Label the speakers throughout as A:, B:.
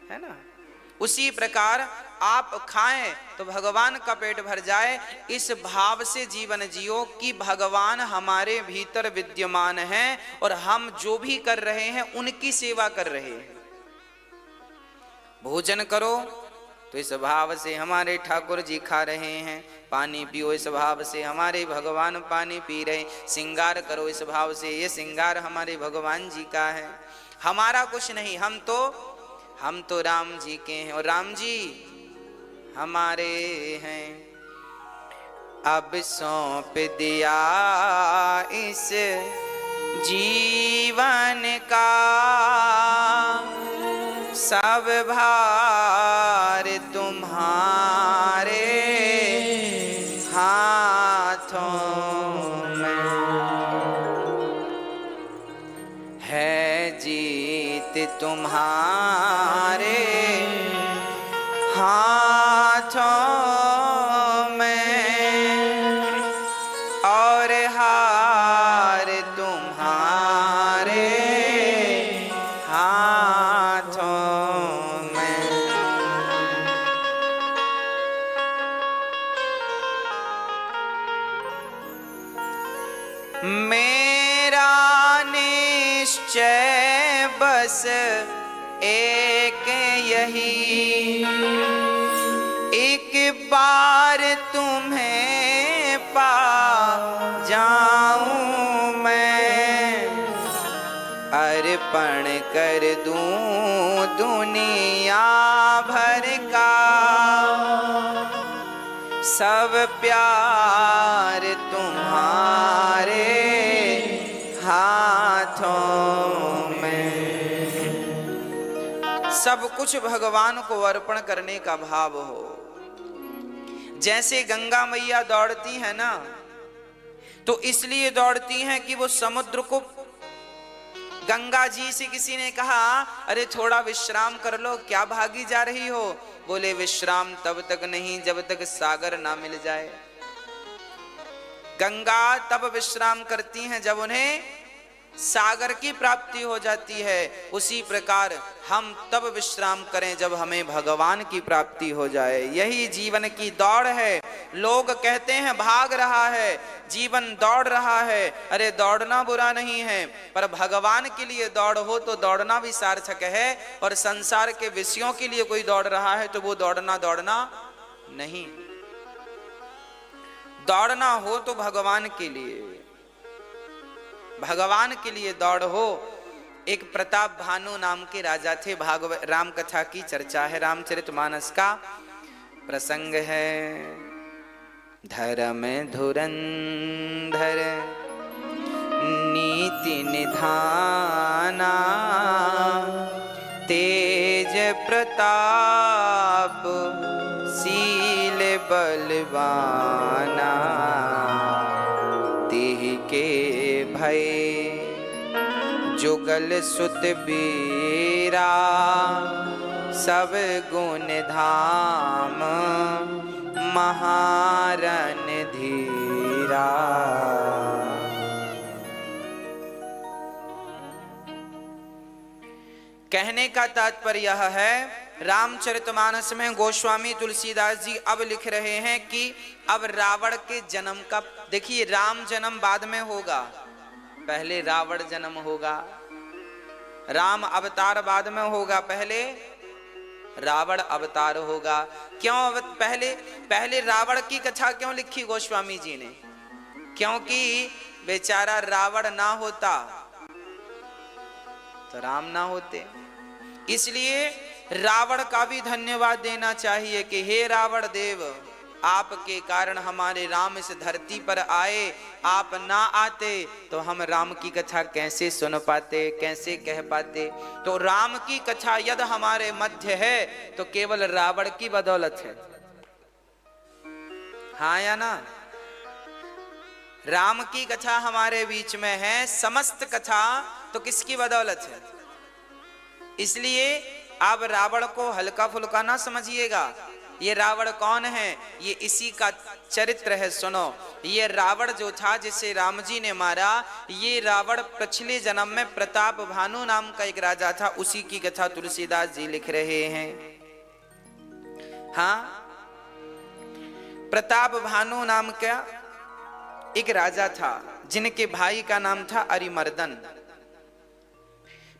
A: है ना। उसी प्रकार आप खाएं तो भगवान का पेट भर जाए, इस भाव से जीवन जियो कि भगवान हमारे भीतर विद्यमान हैं और हम जो भी कर रहे हैं उनकी सेवा कर रहे हैं। भोजन करो तो इस भाव से हमारे ठाकुर जी खा रहे हैं, पानी पियो इस भाव से हमारे भगवान पानी पी रहे, श्रृंगार करो इस भाव से ये श्रृंगार हमारे भगवान जी का है, हमारा कुछ नहीं, हम तो राम जी के हैं और राम जी हमारे हैं। अब सौंप दिया इस जीवन का सब भार तुम्हारे हाथों में, है जीत तुम्हारे हाथों में और हार तुम्हारे हाथों में। मेरा निश्चय बस एक यही, एक बार तुम्हें पा जाऊं मैं, अर्पण कर दूं दुनिया भर का सब प्यार तुम्हारे हाथों में। सब कुछ भगवान को अर्पण करने का भाव हो। जैसे गंगा मैया दौड़ती है ना, तो इसलिए दौड़ती हैं कि वो समुद्र को, गंगा जी से किसी ने कहा अरे थोड़ा विश्राम कर लो, क्या भागी जा रही हो? बोले विश्राम तब तक नहीं जब तक सागर ना मिल जाए। गंगा तब विश्राम करती हैं जब उन्हें सागर की प्राप्ति हो जाती है। उसी प्रकार हम तब विश्राम करें जब हमें भगवान की प्राप्ति हो जाए। यही जीवन की दौड़ है। लोग कहते हैं भाग रहा है, जीवन दौड़ रहा है। अरे दौड़ना बुरा नहीं है, पर भगवान के लिए दौड़ हो तो दौड़ना भी सार्थक है। और संसार के विषयों के लिए कोई दौड़ रहा है तो वो दौड़ना नहीं। दौड़ना हो तो भगवान के लिए, भगवान के लिए दौड़ हो। एक प्रताप भानु नाम के राजा थे। भागवत राम कथा की चर्चा है, रामचरितमानस का प्रसंग है। धर्म धुरंधर नीति निधाना, तेज प्रताप शील बलवाना, तिहि के भय जुगल सुत बीरा, सब गुण धाम महारन धीरा। कहने का तात्पर्य यह है, रामचरितमानस में गोस्वामी तुलसीदास जी अब लिख रहे हैं कि अब रावण के जन्म का, देखिए राम जन्म बाद में होगा, पहले रावण जन्म होगा। राम अवतार बाद में होगा, पहले रावण अवतार होगा। क्यों पहले रावण की कथा क्यों लिखी गोस्वामी जी ने? क्योंकि बेचारा रावण ना होता तो राम ना होते। इसलिए रावण का भी धन्यवाद देना चाहिए कि हे रावण देव, आपके कारण हमारे राम इस धरती पर आए। आप ना आते तो हम राम की कथा कैसे सुन पाते, कैसे कह पाते। तो राम की कथा यदि हमारे मध्य है तो केवल रावण की बदौलत है, हाँ या ना? राम की कथा हमारे बीच में है, समस्त कथा तो किसकी बदौलत है? इसलिए आप रावण को हल्का फुल्का ना समझिएगा। ये रावण कौन है, ये इसी का चरित्र है, सुनो। ये रावण जो था जिसे राम जी ने मारा, ये रावण पिछले जन्म में प्रताप भानु नाम का एक राजा था, उसी की कथा तुलसीदास जी लिख रहे हैं। हाँ, प्रताप भानु नाम का एक राजा था जिनके भाई का नाम था अरिमर्दन।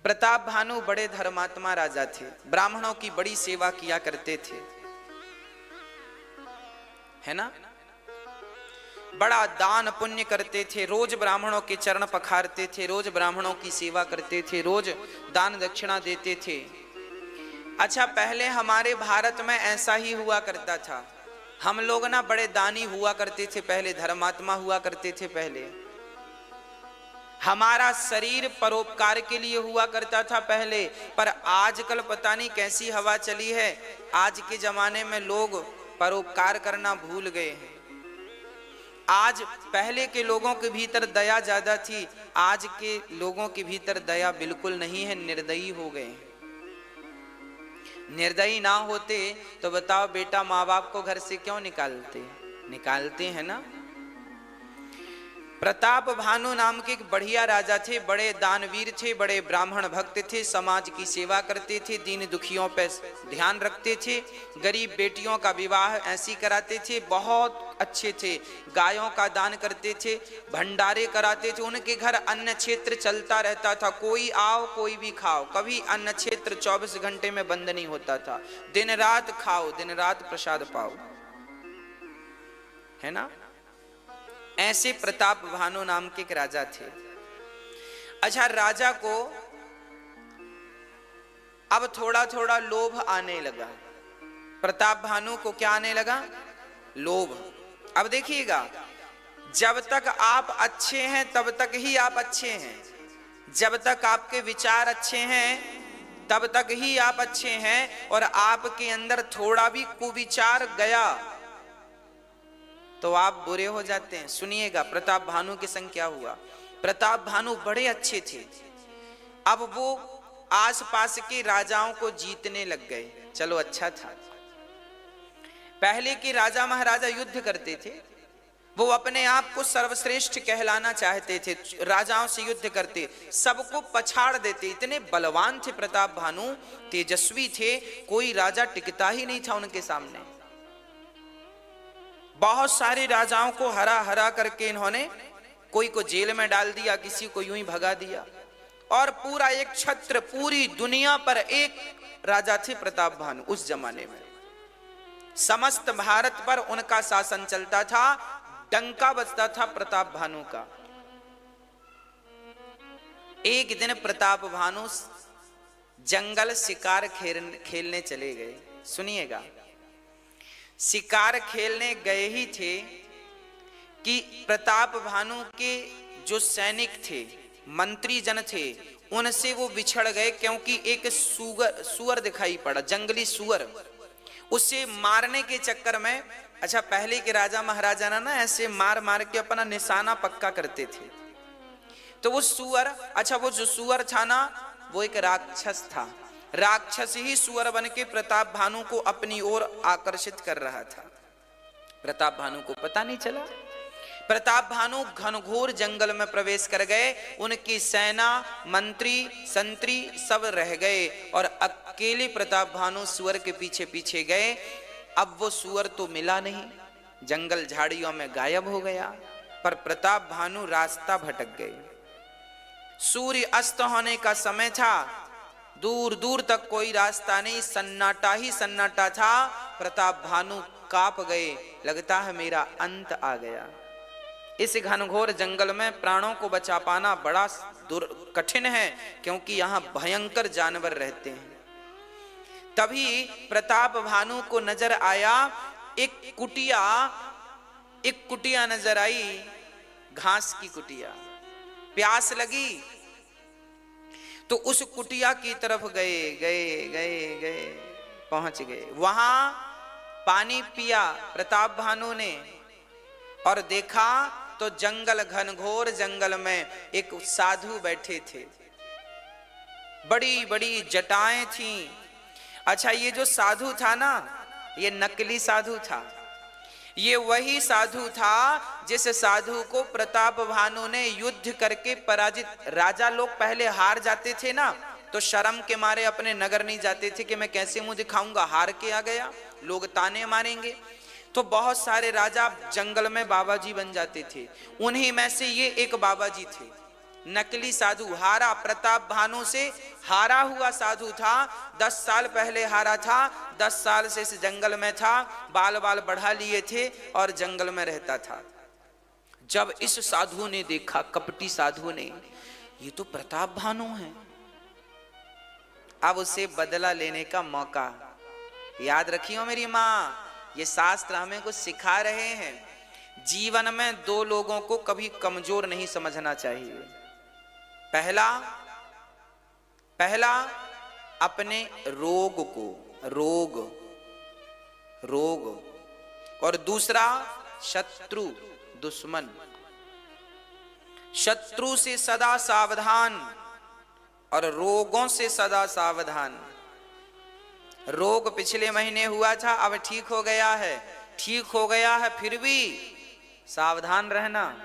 A: प्रताप भानु बड़े धर्मात्मा राजा थे, ब्राह्मणों की बड़ी सेवा किया करते थे, है ना। बड़ा दान पुण्य करते थे, रोज ब्राह्मणों के चरण पखारते थे, रोज ब्राह्मणों की सेवा करते थे, रोज दान दक्षिणा देते थे। अच्छा, पहले हमारे भारत में ऐसा ही हुआ करता था, हम लोग ना बड़े दानी हुआ करते थे, पहले धर्मात्मा हुआ करते थे। पहले हमारा शरीर परोपकार के लिए हुआ करता था पहले, पर आजकल पता नहीं कैसी हवा चली है, आज के जमाने में लोग परोपकार करना भूल गए हैं। आज पहले के लोगों के भीतर दया ज्यादा थी, आज के लोगों के भीतर दया बिल्कुल नहीं है, निर्दयी हो गए हैं। निर्दयी ना होते तो बताओ बेटा माँ बाप को घर से क्यों निकालते हैं ना। प्रताप भानु नाम के एक बढ़िया राजा थे, बड़े दानवीर थे, बड़े ब्राह्मण भक्त थे, समाज की सेवा करते थे, दीन दुखियों पे ध्यान रखते थे, गरीब बेटियों का विवाह ऐसी कराते थे, बहुत अच्छे थे, गायों का दान करते थे, भंडारे कराते थे, उनके घर अन्न क्षेत्र चलता रहता था, कोई आओ कोई भी खाओ, कभी अन्न क्षेत्र 24 घंटे में बंद नहीं होता था, दिन रात खाओ, दिन रात प्रसाद पाओ, है ना। ऐसे प्रताप भानु नाम के एक राजा थे। अच्छा, राजा को अब थोड़ा थोड़ा लोभ आने लगा। प्रताप भानु को क्या आने लगा? लोभ। अब देखिएगा, जब तक आप अच्छे हैं तब तक ही आप अच्छे हैं, जब तक आपके विचार अच्छे हैं तब तक ही आप अच्छे हैं, और आपके अंदर थोड़ा भी कुविचार गया तो आप बुरे हो जाते हैं। सुनिएगा प्रताप भानु के संग क्या हुआ। प्रताप भानु बड़े अच्छे थे, अब वो आसपास के राजाओं को जीतने लग गए। चलो अच्छा था, पहले के राजा महाराजा युद्ध करते थे, वो अपने आप को सर्वश्रेष्ठ कहलाना चाहते थे, राजाओं से युद्ध करते, सबको पछाड़ देते, इतने बलवान थे प्रताप भानु, तेजस्वी थे, कोई राजा टिकता ही नहीं था उनके सामने। बहुत सारे राजाओं को हरा हरा करके इन्होंने कोई को जेल में डाल दिया, किसी को यूं ही भगा दिया, और पूरा एक छत्र, पूरी दुनिया पर एक राजा थे प्रताप भानु। उस जमाने में समस्त भारत पर उनका शासन चलता था, डंका बजता था प्रताप भानु का। एक दिन प्रताप भानु जंगल शिकार खेलने चले गए। सुनिएगा, शिकार खेलने गए ही थे कि प्रताप भानु के जो सैनिक थे, मंत्री जन थे, उनसे वो बिछड़ गए, क्योंकि एक सुअर दिखाई पड़ा, जंगली सुअर, उसे मारने के चक्कर में। अच्छा, पहले के राजा महाराजा ना ऐसे मार मार के अपना निशाना पक्का करते थे, तो वो सुअर, अच्छा वो जो सुअर था ना, वो एक राक्षस था, राक्षस ही सुअर बन के प्रताप भानु को अपनी ओर आकर्षित कर रहा था। प्रताप भानु को पता नहीं चला। प्रताप भानु घनघोर जंगल में प्रवेश कर गए, उनकी सेना, मंत्री, संतरी सब रह गए, और अकेले प्रताप भानु सुअर के पीछे पीछे गए। अब वो सुअर तो मिला नहीं, जंगल झाड़ियों में गायब हो गया, पर प्रताप भानु रास्ता भटक गए। सूर्य अस्त होने का समय था, दूर दूर तक कोई रास्ता नहीं, सन्नाटा ही सन्नाटा था। प्रताप भानु कांप गए, लगता है मेरा अंत आ गया। इस घनघोर जंगल में प्राणों को बचा पाना बड़ा कठिन है, क्योंकि यहाँ भयंकर जानवर रहते हैं। तभी प्रताप भानु को नजर आया एक कुटिया नजर आई, घास की कुटिया। प्यास लगी तो उस कुटिया की तरफ गए, पहुंच गए। वहां पानी पिया प्रताप भानु ने, और देखा तो जंगल, घनघोर जंगल में एक साधु बैठे थे, बड़ी बड़ी जटाएं थीं। अच्छा, ये जो साधु था ना, ये नकली साधु था। ये वही साधु था जिस साधु को प्रताप भानु ने युद्ध करके पराजित। राजा लोग पहले हार जाते थे ना, तो शर्म के मारे अपने नगर नहीं जाते थे कि मैं कैसे मुंह दिखाऊंगा, हार के आ गया, लोग ताने मारेंगे। तो बहुत सारे राजा जंगल में बाबा जी बन जाते थे। उन्हीं में से ये एक बाबा जी थे, नकली साधु। हारा, प्रताप भानु से हारा हुआ साधु था। 10 साल पहले हारा था, 10 साल से इस जंगल में था, बाल बाल बढ़ा लिए थे और जंगल में रहता था। जब इस साधु ने देखा, कपटी साधु ने, ये तो प्रताप भानु है, अब उसे बदला लेने का मौका। याद रखियो मेरी माँ, ये शास्त्र हमें कुछ सिखा रहे हैं। जीवन में दो लोगों को कभी कमजोर नहीं समझना चाहिए। पहला अपने रोग को, रोग, और दूसरा शत्रु, दुश्मन। शत्रु से सदा सावधान और रोगों से सदा सावधान। रोग पिछले महीने हुआ था, अब ठीक हो गया है, फिर भी सावधान रहना,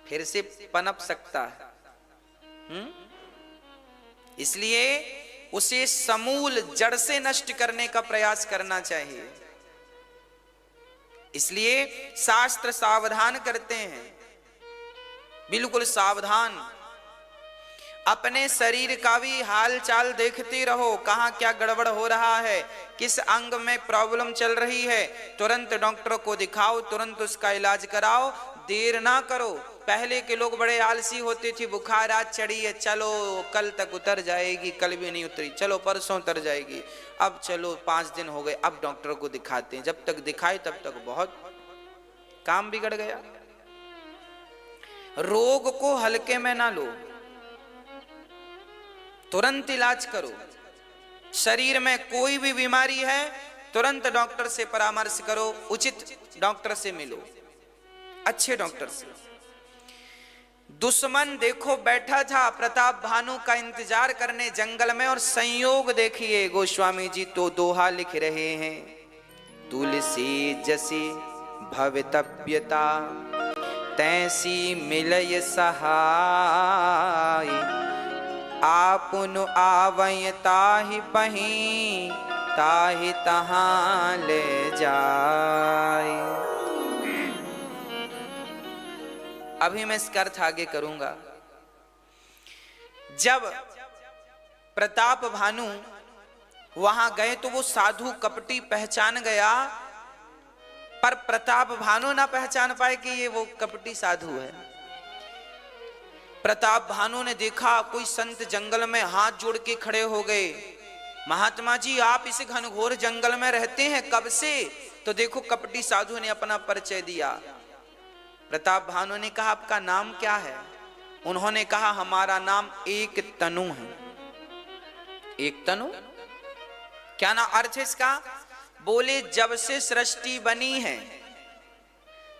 A: फिर से पनप सकता है। इसलिए उसे समूल जड़ से नष्ट करने का प्रयास करना चाहिए। इसलिए शास्त्र सावधान करते हैं, बिल्कुल सावधान। अपने शरीर का भी हाल चाल देखते रहो, कहां क्या गड़बड़ हो रहा है, किस अंग में प्रॉब्लम चल रही है, तुरंत डॉक्टर को दिखाओ, तुरंत उसका इलाज कराओ, देर ना करो। पहले के लोग बड़े आलसी होते थे, बुखार आज चढ़ी है, चलो कल तक उतर जाएगी, कल भी नहीं उतरी, चलो परसों उतर जाएगी, अब चलो 5 दिन हो गए, अब डॉक्टर को दिखाते हैं। जब तक दिखाए तब तक बहुत काम बिगड़ गया। रोग को हल्के में ना लो, तुरंत इलाज करो। शरीर में कोई भी बीमारी है, तुरंत डॉक्टर से परामर्श करो, उचित डॉक्टर से मिलो, अच्छे डॉक्टर से। दुश्मन देखो बैठा था प्रताप भानु का इंतजार करने जंगल में, और संयोग देखिए गोस्वामी जी तो दोहा लिख रहे हैं, तुलसी जैसी भवितव्यता तैसी मिलय सहाय, आपुन आवय ताहि पहीं ताहि तहां ले जाए। अभी मैं इसका अर्थ आगे करूंगा। जब प्रताप भानु वहां गए तो वो साधु कपटी पहचान गया, पर प्रताप भानु ना पहचान पाए कि ये वो कपटी साधु है। प्रताप भानु ने देखा कोई संत जंगल में, हाथ जोड़ के खड़े हो गए, महात्मा जी आप इस घनघोर जंगल में रहते हैं कब से? तो देखो कपटी साधु ने अपना परिचय दिया। प्रताप भानु ने कहा आपका नाम क्या है? उन्होंने कहा हमारा नाम एक तनु है। एक तनु क्या ना अर्थ इसका? बोले जब से सृष्टि बनी है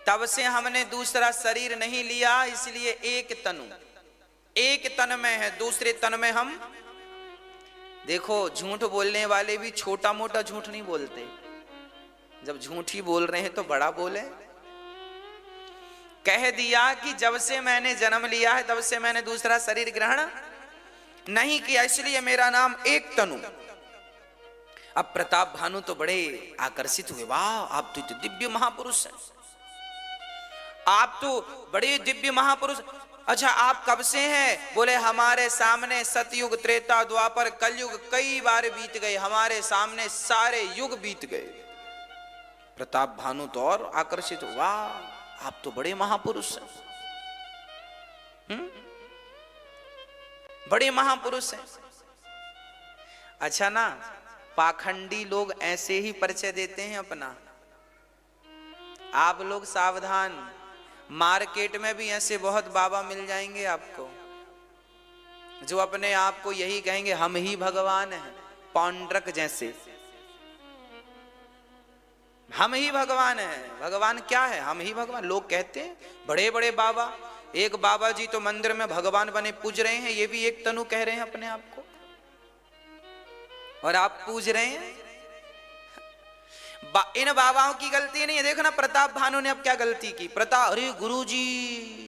A: तब से हमने दूसरा शरीर नहीं लिया, इसलिए एक तनु, एक तन में है, दूसरे तन में हम। देखो झूठ बोलने वाले भी छोटा मोटा झूठ नहीं बोलते, जब झूठ ही बोल रहे हैं तो बड़ा बोले। कह दिया कि जब से मैंने जन्म लिया है तब से मैंने दूसरा शरीर ग्रहण नहीं किया, इसलिए मेरा नाम एक तनु। अब प्रताप भानु तो बड़े आकर्षित हुए, वाह आप तो दिव्य महापुरुष हैं, आप तो बड़े दिव्य महापुरुष। अच्छा आप कब से हैं? बोले हमारे सामने सतयुग, त्रेता, द्वापर, कलयुग कई बार बीत गए, हमारे सामने सारे युग बीत गए। प्रताप भानु तो और आकर्षित, वाह आप तो बड़े महापुरुष हैं, बड़े महापुरुष हैं। अच्छा ना, पाखंडी लोग ऐसे ही परिचय देते हैं अपना। आप लोग सावधान, मार्केट में भी ऐसे बहुत बाबा मिल जाएंगे आपको जो अपने आप को यही कहेंगे हम ही भगवान हैं, पौंड्रक जैसे, हम ही भगवान हैं। भगवान क्या है? हम ही भगवान। लोग कहते हैं बड़े बड़े बाबा, एक बाबा जी तो मंदिर में भगवान बने पूज रहे हैं, ये भी एक तनु कह रहे हैं अपने आप को, और आप पूज रहे हैं। इन बाबाओं की गलती नहीं है। देखो ना प्रताप भानु ने अब क्या गलती की। प्रताप, अरे गुरुजी